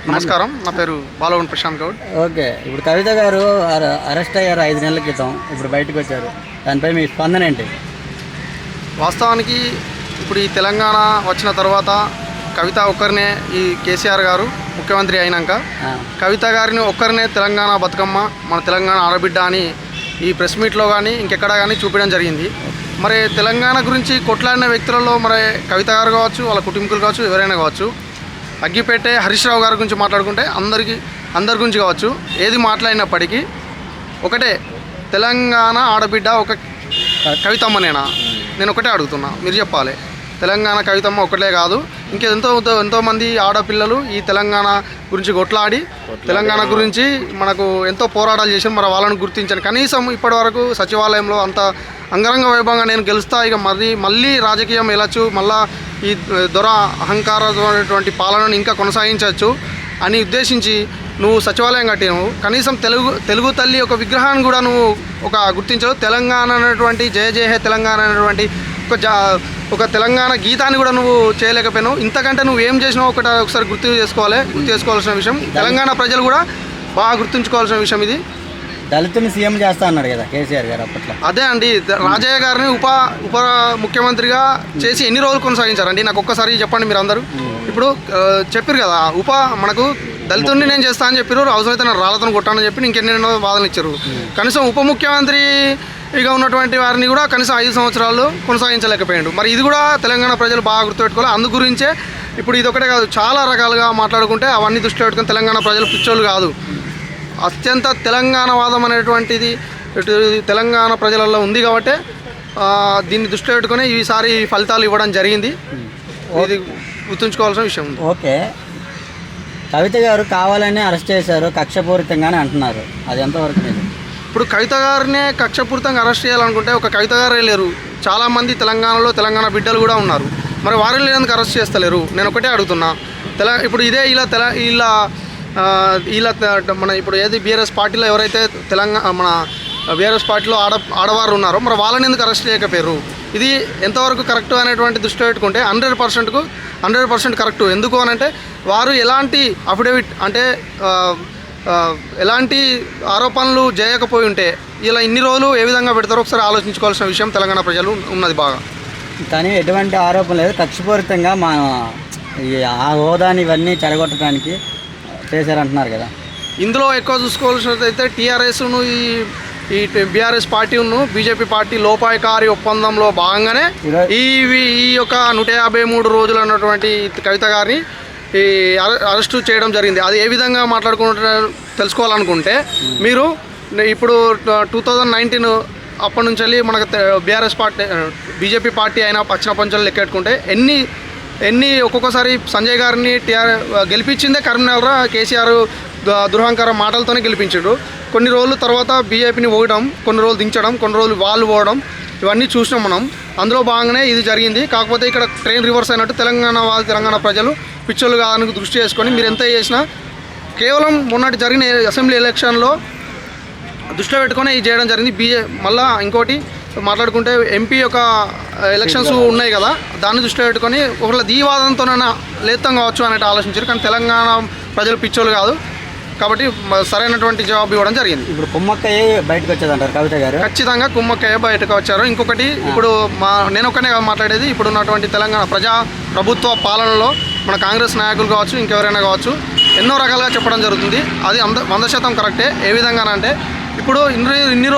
నమస్కారం, నా పేరు బాలవన్ ప్రశాంత్ గౌడ్. ఓకే, ఇప్పుడు కవిత గారు అరెస్ట్ అయ్యారు 5 నెలల క్రితం, ఇప్పుడు బయటకు వచ్చారు. దానిపై మీ స్పందన ఏంటి? వాస్తవానికి ఇప్పుడు ఈ తెలంగాణ వచ్చిన తర్వాత కవిత ఒక్కరినే, ఈ కేసీఆర్ గారు ముఖ్యమంత్రి అయినాక కవిత గారిని ఒక్కరినే తెలంగాణ బతుకమ్మ, మన తెలంగాణ ఆడబిడ్డ అని ఈ ప్రెస్ మీట్లో కానీ ఇంకెక్కడ కానీ చూపించడం జరిగింది. మరి తెలంగాణ గురించి కొట్లాడిన వ్యక్తులలో మరి కవిత గారు కావచ్చు, వాళ్ళ కుటుంబీకులు కావచ్చు, ఎవరైనా కావచ్చు, అగ్గిపేటే హరీష్ రావు గారి గురించి మాట్లాడుకుంటే అందరి గురించి కావచ్చు, ఏది మాట్లాడినప్పటికీ ఒకటే, తెలంగాణ ఆడబిడ్డ ఒక కవితమ్మనేనా? నేను ఒకటే అడుగుతున్నా, మీరు చెప్పాలి. తెలంగాణ కవితమ్మ ఒకటే కాదు, ఎంతోమంది ఆడపిల్లలు ఈ తెలంగాణ గురించి కొట్లాడి తెలంగాణ గురించి మనకు ఎంతో పోరాటాలు చేసి మరి వాళ్ళని గుర్తించాను. కనీసం ఇప్పటి వరకు సచివాలయంలో అంత అంగరంగ వైభవంగా నేను గెలుస్తా, ఇక మళ్ళీ రాజకీయం వెళ్ళచ్చు, మళ్ళీ ఈ దొర అహంకారమైనటువంటి పాలనను ఇంకా కొనసాగించవచ్చు అని ఉద్దేశించి నువ్వు సచివాలయం కట్టినావు. కనీసం తెలుగు తల్లి ఒక విగ్రహాన్ని కూడా నువ్వు గుర్తించవు. తెలంగాణ అనేటువంటి జయ జయ హే తెలంగాణ అనేటువంటి ఒక తెలంగాణ గీతాన్ని కూడా నువ్వు చేయలేకపోయినావు. ఇంతకంటే నువ్వు ఏం చేసినావు ఒకసారి గుర్తు చేసుకోవాల్సిన విషయం. తెలంగాణ ప్రజలు కూడా బాగా గుర్తుంచుకోవాల్సిన విషయం ఇది. దళితుని సీఎం చేస్తా అన్నాడు కదా కేసీఆర్ గారు అప్పట్లో. అదే అండి, రాజయ్య గారిని ఉప ముఖ్యమంత్రిగా చేసి ఎన్ని రోజులు కొనసాగించారండి? నాకు ఒక్కసారి చెప్పండి మీరు అందరూ. ఇప్పుడు చెప్పారు కదా, మనకు దళితుడిని నేను చేస్తా అని చెప్పారు, అవసరమైతే నేను రాళ్ళతో కొట్టానని చెప్పి ఇంకెన్నెన్నో వాదనలు ఇచ్చారు. కనీసం ఉప ముఖ్యమంత్రి ఇక ఉన్నటువంటి వారిని కూడా కనీసం 5 సంవత్సరాలు కొనసాగించలేకపోయాడు. మరి ఇది కూడా తెలంగాణ ప్రజలు బాగా గుర్తుపెట్టుకోవాలి. అందు గురించే ఇప్పుడు ఇది ఒకటే కాదు, చాలా రకాలుగా మాట్లాడుకుంటే అవన్నీ దృష్టిలో పెట్టుకుని తెలంగాణ ప్రజలు పిచ్చోళ్ళు కాదు. అత్యంత తెలంగాణవాదం అనేటువంటిది తెలంగాణ ప్రజలలో ఉంది కాబట్టి దీన్ని దృష్టిలో పెట్టుకుని ఈసారి ఫలితాలు ఇవ్వడం జరిగింది. ఇది గుర్తుంచుకోవాల్సిన విషయం ఉంది. ఓకే, కవిత గారు కావాలని అరెస్ట్ చేశారు, కక్షపూరితంగానే అంటున్నారు, అది ఎంతవరకు లేదు? ఇప్పుడు కవిత గారినే కక్షపూరితంగా అరెస్ట్ చేయాలనుకుంటే ఒక కవిత గారే లేరు, చాలామంది తెలంగాణలో తెలంగాణ బిడ్డలు కూడా ఉన్నారు. మరి వారిని లేనందుకు అరెస్ట్ చేస్తలేరు? నేను ఒకటే అడుగుతున్నా. ఇప్పుడు ఇదే ఇలా మన ఇప్పుడు ఏది బీఆర్ఎస్ పార్టీలో ఎవరైతే మన బీఆర్ఎస్ పార్టీలో ఆడవారు ఉన్నారో మరి వాళ్ళని ఎందుకు అరెస్ట్ చేయకపోయారు? ఇది ఎంతవరకు కరెక్ట్ అనేటువంటి దృష్టి పెట్టుకుంటే 100% కరెక్టు. ఎందుకు అనంటే వారు ఎలాంటి అఫిడవిట్ అంటే ఎలాంటి ఆరోపణలు చేయకపోయి ఉంటే ఇలా ఇన్ని రోజులు ఏ విధంగా పెడతారో ఒకసారి ఆలోచించుకోవాల్సిన విషయం తెలంగాణ ప్రజలు ఉన్నది బాగా. కానీ ఎటువంటి ఆరోపణ లేదు, కక్షపూరితంగా ఆ హోదాని ఇవన్నీ చెడగొట్టడానికి చేశారంటున్నారు కదా. ఇందులో ఎక్కువ చూసుకోవాల్సినదైతే టీఆర్ఎస్ను ఈ బీఆర్ఎస్ పార్టీను బీజేపీ పార్టీ లోపాయకారి ఒప్పందంలో భాగంగానే ఈ యొక్క 153 రోజులు అన్నటువంటి కవిత గారిని అరెస్టు చేయడం జరిగింది. అది ఏ విధంగా మాట్లాడుకుంటారో తెలుసుకోవాలనుకుంటే మీరు ఇప్పుడు 2019 అప్పటి నుంచి వెళ్ళి మనకు బీఆర్ఎస్ పార్టీ బీజేపీ పార్టీ అయినా వచ్చినప్పటి నుంచి లెక్కెట్టుకుంటే ఎన్ని ఒక్కొక్కసారి సంజయ్ గారిని గెలిపించిందే కరీంనగర్ కేసీఆర్ దురహంకార మాటలతోనే గెలిపించాడు. కొన్ని రోజుల తర్వాత బీజేపీని పోవడం, కొన్ని రోజులు దించడం, కొన్ని రోజులు వాళ్ళు పోవడం, ఇవన్నీ చూసినాం మనం. అందులో భాగంగానే ఇది జరిగింది. కాకపోతే ఇక్కడ ట్రైన్ రివర్స్ అయినట్టు తెలంగాణ ప్రజలు పిచ్చోళ్ళు కాదని దృష్టి చేసుకొని మీరు ఎంత చేసినా కేవలం మొన్నటి జరిగిన అసెంబ్లీ ఎలక్షన్లో దృష్టిలో పెట్టుకొని ఇది చేయడం జరిగింది. మళ్ళీ ఇంకోటి మాట్లాడుకుంటే ఎంపీ యొక్క ఎలక్షన్స్ ఉన్నాయి కదా, దాన్ని దృష్టిలో పెట్టుకొని ఒకవేళ దీవాదంతోనైనా లేతం కావచ్చు అనేది ఆలోచించారు. కానీ తెలంగాణ ప్రజలు పిచ్చోళ్ళు కాదు కాబట్టి సరైనటువంటి జవాబు ఇవ్వడం జరిగింది. ఇప్పుడు కుమ్మక్కయ్య బయటకు వచ్చేదంటారు కవిత గారు? ఖచ్చితంగా కుమ్మక్కయ్య బయటకు వచ్చారు. ఇంకొకటి ఇప్పుడు నేను ఒక్కనే మాట్లాడేది, ఇప్పుడు ఉన్నటువంటి తెలంగాణ ప్రభుత్వ పాలనలో మన కాంగ్రెస్ నాయకులు కావచ్చు, ఇంకెవరైనా కావచ్చు, ఎన్నో రకాలుగా చెప్పడం జరుగుతుంది. అది 100% కరెక్టే. ఏ విధంగానంటే ఇప్పుడు ఇన్ని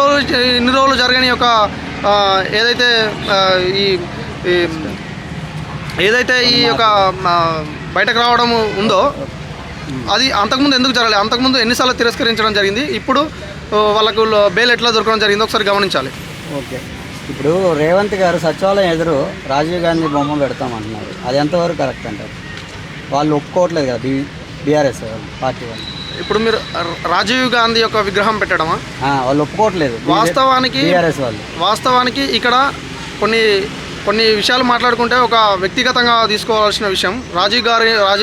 రోజులు జరగని ఒక ఏదైతే ఈ యొక్క బయటకు రావడం ఉందో అది అంతకుముందు ఎందుకు జరగలేదు? అంతకుముందు ఎన్నిసార్లు తిరస్కరించడం జరిగింది? ఇప్పుడు వాళ్ళకు బెయిల్ ఎట్లా దొరకడం జరిగిందో ఒకసారి గమనించాలి. ఓకే, ఇప్పుడు రేవంత్ గారు సచివాలయం ఎదురు రాజీవ్ గాంధీ బొమ్మ పెడతామంటున్నారు, అది ఎంతవరకు కరెక్ట్ అంటారు? వాళ్ళు ఒప్పుకోవట్లేదు కదా బీఆర్ఎస్ పార్టీ వాళ్ళు. ఇప్పుడు మీరు రాజీవ్ గాంధీ యొక్క విగ్రహం పెట్టడమా? వాళ్ళు ఒప్పుకోవట్లేదు వాస్తవానికి ఇక్కడ కొన్ని విషయాలు మాట్లాడుకుంటే ఒక వ్యక్తిగతంగా తీసుకోవాల్సిన విషయం. రాజీవ్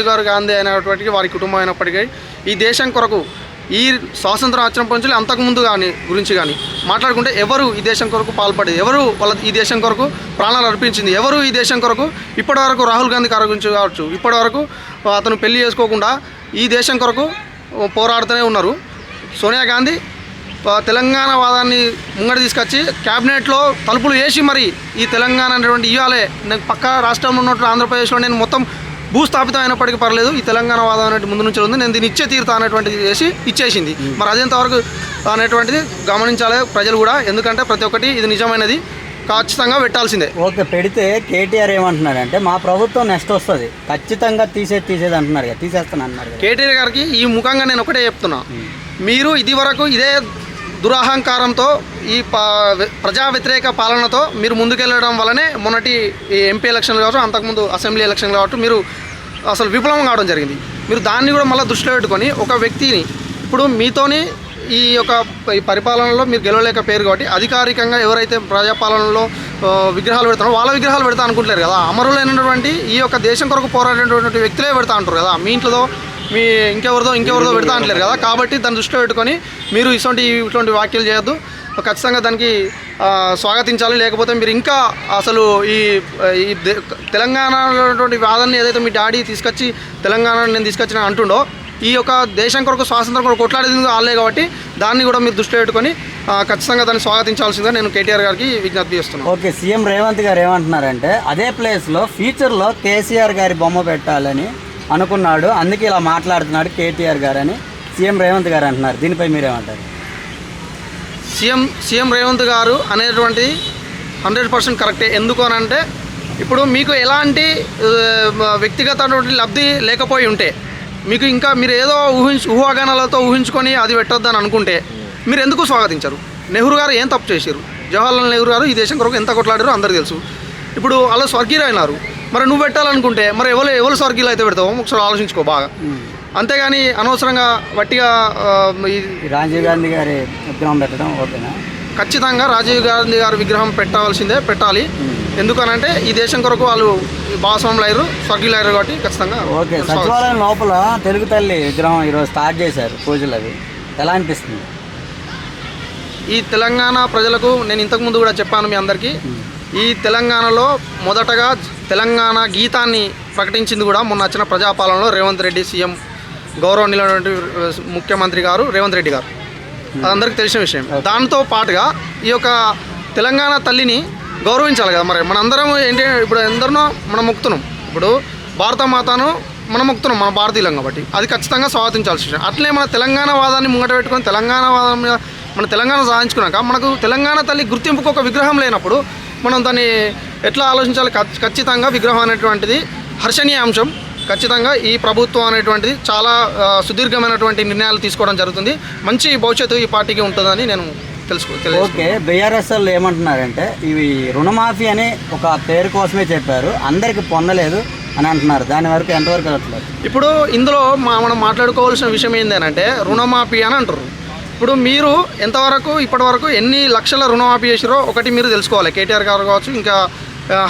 గారు గాంధీ అయినప్పటికీ వారి కుటుంబం అయినప్పటికీ ఈ దేశం కొరకు ఈ స్వాతంత్రం వచ్చినప్పటి నుంచి అంతకుముందు గురించి కానీ మాట్లాడుకుంటే ఎవరు ఈ దేశం కొరకు పాల్పడేది, ఎవరు ఈ దేశం కొరకు ప్రాణాలు అర్పించింది, ఎవరు ఈ దేశం కొరకు ఇప్పటివరకు రాహుల్ గాంధీ గారి గురించి కావచ్చు, ఇప్పటివరకు అతను పెళ్లి చేసుకోకుండా ఈ దేశం కొరకు పోరాడుతూనే ఉన్నారు. సోనియా గాంధీ తెలంగాణ వాదాన్ని ముంగట తీసుకొచ్చి క్యాబినెట్లో తలుపులు వేసి మరి ఈ తెలంగాణ అనేటువంటి ఇవ్వాలే, నేను పక్క రాష్ట్రంలో ఉన్నటువంటి ఆంధ్రప్రదేశ్లో నేను మొత్తం భూస్థాపితం అయినప్పటికీ పర్లేదు, ఈ తెలంగాణ వాదం అనేది ముందు నుంచి ఉంది, నేను దీన్ని ఇచ్చే తీరుతా అనేటువంటిది చేసి ఇచ్చేసింది. మరి అదేంతవరకు అనేటువంటిది గమనించాలి ప్రజలు కూడా, ఎందుకంటే ప్రతి ఒక్కటి ఇది నిజమైనది, ఖచ్చితంగా పెట్టాల్సిందే. ఓకే, పెడితే కేటీఆర్ ఏమంటున్నాడంటే మా ప్రభుత్వం నెక్స్ట్ వస్తుంది, ఖచ్చితంగా తీసేది అంటున్నారు కదా, తీసేస్తాను అంటున్నారు కదా. కేటీఆర్ గారికి ఈ ముఖంగా నేను ఒకటే చెప్తున్నా, మీరు ఇది వరకు ఇదే దురహంకారంతో ఈ ప్రజా వ్యతిరేక పాలనతో మీరు ముందుకెళ్ళడం వల్లనే మొన్నటి ఎంపీ ఎలక్షన్లు కావచ్చు, అంతకుముందు అసెంబ్లీ ఎలక్షన్లు కావచ్చు మీరు అసలు విఫలం కావడం జరిగింది. మీరు దాన్ని కూడా మళ్ళీ దృష్టిలో పెట్టుకొని ఒక వ్యక్తిని ఇప్పుడు మీతోని ఈ పరిపాలనలో మీరు గెలవలేకపోయారు కాబట్టి అధికారికంగా ఎవరైతే ప్రజాపాలనలో విగ్రహాలు పెడతారో వాళ్ళ విగ్రహాలు పెడతా అనుకుంటారు కదా, అమరులైనటువంటి ఈ యొక్క దేశం కొరకు పోరాడేటువంటి వ్యక్తులే పెడతా అంటారు కదా, మీ ఇంట్లో మీ ఇంకెవరిదో పెడతా అంటలేరు కదా. కాబట్టి దాన్ని దృష్టిలో పెట్టుకొని మీరు ఇటువంటి వ్యాఖ్యలు చేయొద్దు, ఖచ్చితంగా దానికి స్వాగతించాలి. లేకపోతే మీరు ఇంకా అసలు ఈ తెలంగాణలో వాదాన్ని ఏదైతే మీ డాడీ తీసుకొచ్చి తెలంగాణను నేను తీసుకొచ్చిన అంటుండో, ఈ యొక్క దేశం కొరకు స్వాతంత్రం కొరకు కొట్లాడేది వాళ్ళే కాబట్టి దాన్ని కూడా మీరు దృష్టిలో పెట్టుకొని ఖచ్చితంగా దాన్ని స్వాగతించాల్సిందిగా నేను కేటీఆర్ గారికి విజ్ఞప్తి చేస్తున్నాను. ఓకే, సీఎం రేవంత్ గారు ఏమంటున్నారంటే అదే ప్లేస్లో ఫ్యూచర్లో కేసీఆర్ గారి బొమ్మ పెట్టాలని అనుకున్నాడు, అందుకే ఇలా మాట్లాడుతున్నాడు కేటీఆర్ గారు అని సీఎం రేవంత్ గారు అంటున్నారు. దీనిపై మీరేమంటారు? సీఎం రేవంత్ గారు అనేటువంటిది 100% కరెక్టే. ఎందుకు అని అంటే ఇప్పుడు మీకు ఎలాంటి వ్యక్తిగతమైనటువంటి లబ్ధి లేకపోయి ఉంటే, మీకు ఇంకా మీరు ఏదో ఊహాగానాలతో ఊహించుకొని అది పెట్టొద్దని అనుకుంటే మీరు ఎందుకు స్వాగతించరు? నెహ్రూ గారు ఏం తప్పు చేశారు? జవహర్లాల్ నెహ్రూ గారు ఈ దేశం కొరకు ఎంత కొట్లాడారో అందరికీ తెలుసు. ఇప్పుడు అలా స్వర్గీయులు అయినారు, మరి నువ్వు పెట్టాలనుకుంటే మరి ఎవరు స్వర్గీయులు అయితే పెడతావో ఒకసారి ఆలోచించుకో బాగా. అంతేగాని అనవసరంగా వట్టిగా రాజీవ్ గాంధీ గారి విగ్రహం పెట్టడం ఓకేనా? ఖచ్చితంగా రాజీవ్ గాంధీ గారి విగ్రహం పెట్టాలి. ఎందుకనంటే ఈ దేశం కొరకు వాళ్ళు భాగస్వాములు అయ్యారు, స్వర్గీయులు అయ్యారు కాబట్టి ఖచ్చితంగా. ఓకే, సచివాలయం లోపల తెలుగు తల్లి విగ్రహం ఈరోజు స్టార్ట్ చేశారు పూజలు, అవి ఎలా అనిపిస్తుంది? ఈ తెలంగాణ ప్రజలకు నేను ఇంతకుముందు కూడా చెప్పాను మీ అందరికీ, ఈ తెలంగాణలో మొదటగా తెలంగాణ గీతాన్ని ప్రకటించింది కూడా మొన్న వచ్చిన ప్రజాపాలనలో రేవంత్ రెడ్డి సీఎం, గౌరవనీయులైనటువంటి ముఖ్యమంత్రి గారు రేవంత్ రెడ్డి గారు, అదందరికీ తెలిసిన విషయం. దాంతో పాటుగా ఈ యొక్క తెలంగాణ తల్లిని గౌరవించాలి కదా. మరి మనందరం ఏంటి, ఇప్పుడు ఎందరినో మనం మొక్కుతున్నాం, ఇప్పుడు భారత మాతను మనం మొక్కుతున్నాం, మన భారతీయులం కాబట్టి అది ఖచ్చితంగా స్వాగతించాల్సిన విషయం. అట్లే మన తెలంగాణ వాదాన్ని ముంగట పెట్టుకొని తెలంగాణ వాదం మీద మన తెలంగాణ సాధించుకున్నాక మనకు తెలంగాణ తల్లి గుర్తింపుకు ఒక విగ్రహం లేనప్పుడు మనం దాన్ని ఎట్లా ఆలోచించాలి? ఖచ్చితంగా విగ్రహం అనేటువంటిది హర్షణీయ అంశం. ఖచ్చితంగా ఈ ప్రభుత్వం అనేటువంటిది చాలా సుదీర్ఘమైనటువంటి నిర్ణయాలు తీసుకోవడం జరుగుతుంది. మంచి భవిష్యత్తు ఈ పార్టీకి ఉంటుందని నేను తెలుసుకో. ఓకే, బీఆర్ఎస్ఎల్ ఏమంటున్నారంటే ఇవి రుణమాఫీ అని ఒక పేరు కోసమే చెప్పారు, అందరికి పొందలేదు అని అంటున్నారు. దాని వరకు ఎంతవరకు వెళ్ళట్లేదు? ఇప్పుడు ఇందులో మనం మాట్లాడుకోవాల్సిన విషయం ఏంటంటే రుణమాఫీ అని అంటారు. ఇప్పుడు మీరు ఎంతవరకు ఇప్పటివరకు ఎన్ని లక్షల రుణమాఫీ చేసిరో ఒకటి మీరు తెలుసుకోవాలి. కేటీఆర్ గారు కావచ్చు, ఇంకా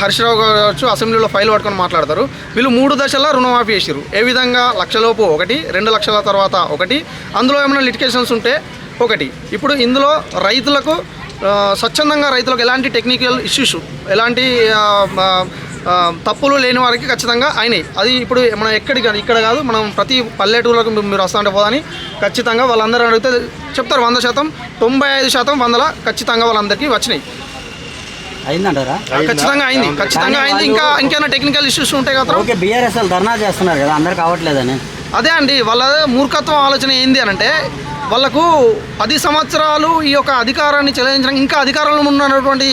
హర్షరావు గారు కావచ్చు, అసెంబ్లీలో ఫైల్ పట్టుకొని మాట్లాడతారు. వీళ్ళు 3 దశల్లో రుణమాఫీ చేసిరు. ఏ విధంగా? లక్షలోపు ఒకటి, 2 లక్షల తర్వాత ఒకటి, అందులో ఏమైనా లిటికేషన్స్ ఉంటే ఒకటి. ఇప్పుడు ఇందులో రైతులకు స్వచ్ఛందంగా రైతులకు ఎలాంటి టెక్నికల్ ఇష్యూస్, ఎలాంటి తప్పులు లేని వారికి ఖచ్చితంగా అయినాయి. అది ఇప్పుడు మనం ఇక్కడ కాదు, మనం ప్రతి పల్లెటూరులకు మీరు వస్తుంటే పోదని ఖచ్చితంగా వాళ్ళందరూ అడిగితే చెప్తారు 100%, 95% 100 ఖచ్చితంగా వాళ్ళందరికీ వచ్చినాయి. అయిందంటారా? ఖచ్చితంగా అయింది. ఇంకేమైనా టెక్నికల్ ఇష్యూస్ ఉంటాయి కదా. ఓకే, బీఆర్ఎస్ఎల్ ధర్నా చేస్తున్నారు కదా, అందరికి అవ్వట్లేదని. అదే అండి, వాళ్ళ మూర్ఖత్వం ఆలోచన ఏంది అని అంటే వాళ్ళకు 10 సంవత్సరాలు ఈ యొక్క అధికారాన్ని చెలాయించడానికి ఇంకా అధికారంలో ఉన్నటువంటి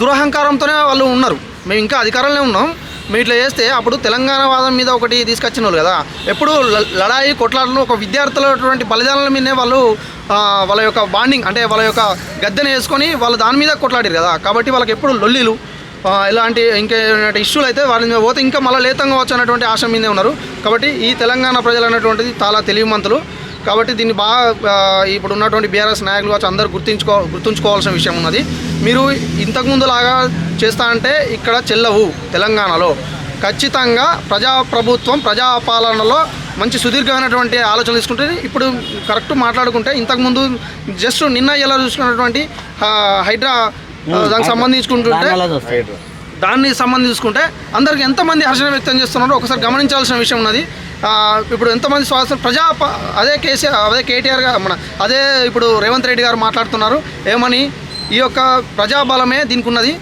దురహంకారంతోనే వాళ్ళు ఉన్నారు. మేము ఇంకా అధికారంలో ఉన్నాం, మేము ఇట్లా చేస్తే అప్పుడు తెలంగాణ వాదం మీద ఒకటి తీసుకొచ్చిన వాళ్ళు కదా, ఎప్పుడు లడాయి కొట్లాటలు ఒక విద్యార్థులటువంటి బలిదానాల మీదనే వాళ్ళు వాళ్ళ యొక్క బాండింగ్ అంటే వాళ్ళ యొక్క గద్దెను వేసుకొని వాళ్ళు దాని మీద కొట్లాడారు కదా. కాబట్టి వాళ్ళకి ఎప్పుడు లొల్లీలు ఇలాంటి ఇంకేమైనా ఇష్యూలు అయితే వాళ్ళ మీద పోతే ఇంకా మళ్ళీ లేతంగా వచ్చు అన్నటువంటి ఆశ మీదే ఉన్నారు. కాబట్టి ఈ తెలంగాణ ప్రజలు అనేటువంటిది చాలా తెలివిమంతులు. కాబట్టి దీన్ని బాగా ఇప్పుడు ఉన్నటువంటి బీఆర్ఎస్ నాయకులు కావచ్చు అందరూ గుర్తుంచుకోవాల్సిన విషయం ఉన్నది. మీరు ఇంతకుముందు లాగా చేస్తా అంటే ఇక్కడ చెల్లవు. తెలంగాణలో ఖచ్చితంగా ప్రజాప్రభుత్వం ప్రజాపాలనలో మంచి సుదీర్ఘమైనటువంటి ఆలోచనలు తీసుకుంటే ఇప్పుడు కరెక్ట్ మాట్లాడుకుంటే ఇంతకుముందు జస్ట్ నిన్న ఎలా చూసుకున్నటువంటి హైడ్రా దానికి సంబంధించుకుంటే అందరికి ఎంతమంది హర్షణ వ్యక్తం చేస్తున్నారో ఒకసారి గమనించాల్సిన విషయం ఉన్నది. ఇప్పుడు ఎంతమంది అదే కేటీఆర్ గారు అదే ఇప్పుడు రేవంత్ రెడ్డి గారు మాట్లాడుతున్నారు ఏమని, ఈ యొక్క ప్రజాబలమే దీనికి ఉన్నది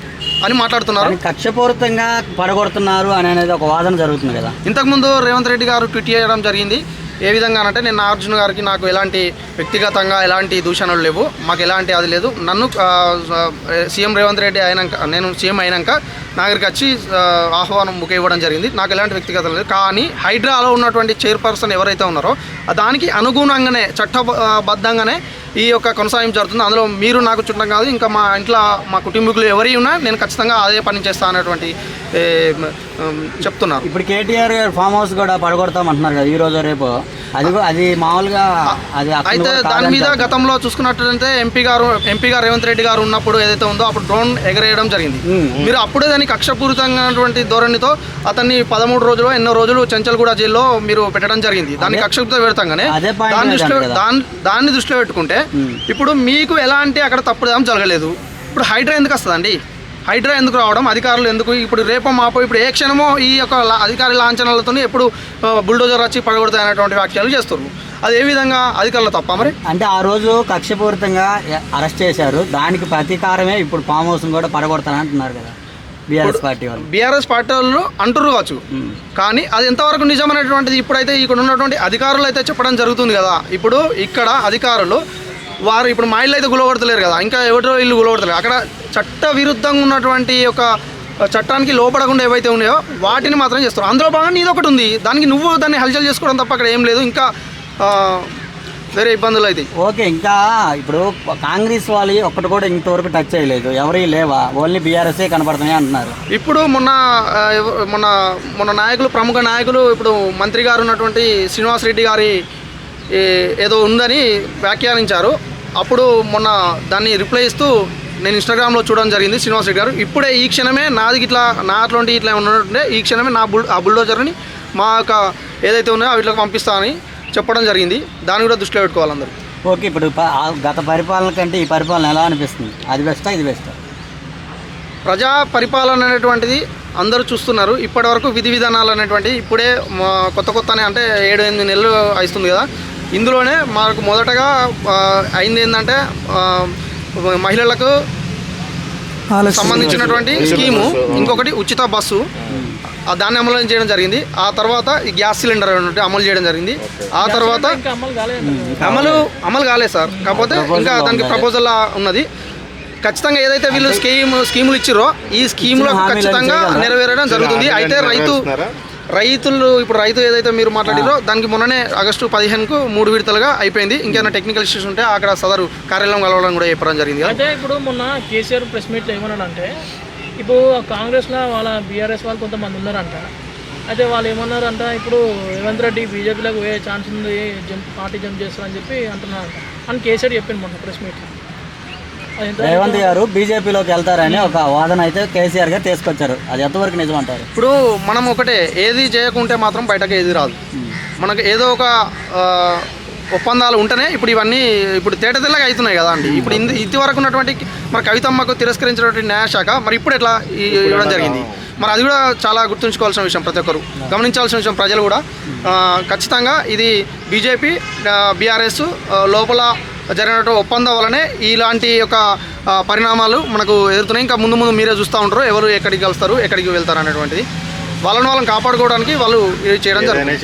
అని మాట్లాడుతున్నారు. కక్షపూరితంగా పడగొడుతున్నారు అని అనేది ఒక వాదన జరుగుతుంది కదా. ఇంతకుముందు రేవంత్ రెడ్డి గారు ట్వీట్ చేయడం జరిగింది. ఏ విధంగా అంటే, నేను నాగార్జున గారికి నాకు ఎలాంటి వ్యక్తిగతంగా ఎలాంటి దూషణలు లేవు, మాకు ఎలాంటి అది లేదు. నన్ను సీఎం రేవంత్ రెడ్డి అయినాక, నేను సీఎం అయినాక నా దగ్గరికి వచ్చి ఆహ్వానం బుక్ ఇవ్వడం జరిగింది. నాకు ఎలాంటి వ్యక్తిగతం లేదు. కానీ హైడ్రాలో ఉన్నటువంటి చైర్పర్సన్ ఎవరైతే ఉన్నారో దానికి అనుగుణంగానే చట్టబద్ధంగానే ఈ యొక్క కొనసాగింపు జరుగుతుంది. అందులో మీరు నాకు చుట్టం కాదు, ఇంకా మా ఇంట్లో మా కుటుంబీకులు ఎవరి ఉన్నా నేను ఖచ్చితంగా అదే పని చేస్తా అనేటువంటి చెప్తున్నారు. ఇప్పుడు కేటీఆర్ గారు ఫామ్ హౌస్ కూడా పడగొడతామంటున్నారు కదా ఈ రోజు రేపు. అది మామూలుగా అది అయితే దాని మీద గతంలో చూసుకున్నట్లయితే ఎంపీ గారు రేవంత్ రెడ్డి గారు ఉన్నప్పుడు ఏదైతే ఉందో అప్పుడు డ్రోన్ ఎగరేయడం జరిగింది. మీరు అప్పుడే దానికి కక్షపూరితమైనటువంటి ధోరణితో అతన్ని 13 రోజులు ఎన్నో రోజులు చెంచల్గూడ జైల్లో మీరు పెట్టడం జరిగింది. దాన్ని కక్షపూరిత పెడతాగానే దాన్ని దృష్టిలో పెట్టుకుంటే ఇప్పుడు మీకు ఎలాంటి అక్కడ తప్పుదేం జరగలేదు. ఇప్పుడు హైడ్రా ఎందుకు వస్తుందండి? హైడ్రా ఎందుకు రావడం, అధికారులు ఎందుకు ఇప్పుడు రేపో మాపో ఇప్పుడు ఏ క్షణమో ఈ యొక్క అధికారి లాంఛనాలతో ఎప్పుడు బుల్డోజర్ వచ్చి పడగొడతాయి అనేటువంటి వ్యాఖ్యలు చేస్తున్నారు. అది ఏ విధంగా అధికారులు తప్ప మరి? అంటే ఆ రోజు కక్షపూరితంగా అరెస్ట్ చేశారు, దానికి ప్రతీకారమే ఇప్పుడు ఫామ్ హౌస్ కూడా పడగొడతాను అంటున్నారు కదా బీఆర్ఎస్ పార్టీ వాళ్ళు అంటున్నారు కావచ్చు. కానీ అది ఎంతవరకు నిజమైనటువంటిది ఇప్పుడైతే ఇక్కడ ఉన్నటువంటి అధికారులు అయితే చెప్పడం జరుగుతుంది కదా. ఇప్పుడు ఇక్కడ అధికారులు వారు ఇప్పుడు మా ఇల్లు అయితే గులగొడతలేరు కదా, ఇంకా ఎవరో ఇల్లు గులగొడతలేరు. అక్కడ చట్ట విరుద్ధంగా ఉన్నటువంటి ఒక చట్టానికి లోపడకుండా ఏవైతే ఉన్నాయో వాటిని మాత్రం చేస్తారు. అందులో భాగంగా ఇది ఒకటి ఉంది, దానికి నువ్వు దాన్ని హల్చల్ చేసుకోవడం తప్ప అక్కడ ఏం లేదు. ఇంకా వేరే ఇబ్బందులు అయితే ఓకే. ఇంకా ఇప్పుడు కాంగ్రెస్ వాళ్ళు ఒక్కటి కూడా ఇంతవరకు టచ్ చేయలేదు, ఎవరి లేవా, ఓన్లీ బీఆర్ఎస్ఏ కనపడుతున్నాయి అంటున్నారు. ఇప్పుడు మొన్న నాయకులు, ప్రముఖ నాయకులు, ఇప్పుడు మంత్రి గారు ఉన్నటువంటి శ్రీనివాస్ రెడ్డి గారి ఏదో ఉందని వ్యాఖ్యానించారు. అప్పుడు మొన్న దాన్ని రిప్లై ఇస్తూ నేను ఇన్స్టాగ్రామ్లో చూడడం జరిగింది. శ్రీనివాస్ రెడ్డి గారు ఇప్పుడే ఈ క్షణమే నాది నా అట్లాంటి ఇట్లా ఉన్నట్టుంటే ఈ క్షణమే ఆ బుల్డోజర్ని మా యొక్క ఏదైతే ఉన్నాయో వీటికి పంపిస్తామని చెప్పడం జరిగింది. దాన్ని కూడా దృష్టిలో పెట్టుకోవాలి అందరూ. ఓకే. ఇప్పుడు గత పరిపాలన కంటే ఈ పరిపాలన ఎలా అనిపిస్తుంది? అది బెస్టా ఇది బెస్టా? ప్రజా పరిపాలన అనేటువంటిది అందరూ చూస్తున్నారు. ఇప్పటి వరకు విధి విధానాలు అనేటువంటివి ఇప్పుడే కొత్తనే అంటే 7-8 నెలలు అవుతుంది కదా. ఇందులోనే మాకు మొదటగా అయింది ఏంటంటే మహిళలకు సంబంధించినటువంటి స్కీము, ఇంకొకటి ఉచిత బస్సు, దాన్ని అమలు చేయడం జరిగింది. ఆ తర్వాత ఈ గ్యాస్ సిలిండర్ అమలు చేయడం జరిగింది. ఆ తర్వాత అమలు కాలేదు సార్, కాకపోతే ఇంకా దానికి ప్రపోజల్ ఉన్నది. ఖచ్చితంగా ఏదైతే వీళ్ళు స్కీములు ఇచ్చిరో ఈ స్కీములకు ఖచ్చితంగా నెరవేరడం జరుగుతుంది. అయితే రైతు ఏదైతే మీరు మాట్లాడిరో దానికి మొన్ననే ఆగస్టు 15కు 3 విడతలుగా అయిపోయింది. ఇంకేమైనా టెక్నికల్ ఇష్యూస్ ఉంటే అక్కడ సదరు కార్యాలయం కలవడం కూడా చెప్పడం జరిగింది. అయితే ఇప్పుడు మొన్న కేసీఆర్ ప్రెస్ మీట్లో ఏమన్నాడంటే, ఇప్పుడు కాంగ్రెస్లో వాళ్ళ బీఆర్ఎస్ వాళ్ళు కొంతమంది ఉన్నారంట. అయితే వాళ్ళు ఏమన్నారంట, ఇప్పుడు రేవంత్ రెడ్డి బీజేపీలోకి పోయే ఛాన్స్ ఉంది, పార్టీ జంప్ చేస్తారని చెప్పి అంటున్నారంట అని కేసీఆర్ చెప్పింది మొన్న ప్రెస్ మీట్లో. రేవంత్ గారు బీజేపీలోకి వెళ్తారని ఒక వాదన అయితే కేసీఆర్ గారు తీసుకొచ్చారు. అది ఎంతవరకు నిజం అంటారు? ఇప్పుడు మనం ఒకటే, ఏది చేయకుంటే మాత్రం బయటకు ఏది రాదు. మనకు ఏదో ఒక ఒప్పందాలు ఉంటేనే ఇప్పుడు ఇవన్నీ ఇప్పుడు తేటతెల్లగా అవుతున్నాయి కదా అండి. ఇప్పుడు ఇది వరకు ఉన్నటువంటి మరి కవితమ్మకు తిరస్కరించినటువంటి న్యాయశాఖ మరి ఇప్పుడు ఎట్లా ఇవ్వడం జరిగింది. మరి అది కూడా చాలా గుర్తుంచుకోవాల్సిన విషయం, ప్రతి ఒక్కరు గమనించాల్సిన విషయం, ప్రజలు కూడా. ఖచ్చితంగా ఇది బీజేపీ బీఆర్ఎస్ లోపల జరిగినటువంటి ఒప్పందం వల్లనే ఇలాంటి యొక్క పరిణామాలు మనకు ఎదురుతున్నాయి. ఇంకా ముందు మీరే చూస్తూ ఉంటారు ఎవరు ఎక్కడికి కలుస్తారు, ఎక్కడికి వెళ్తారు అనేటువంటిది. వాళ్ళని కాపాడుకోవడానికి వాళ్ళు చేయడం జరుగుతుంది.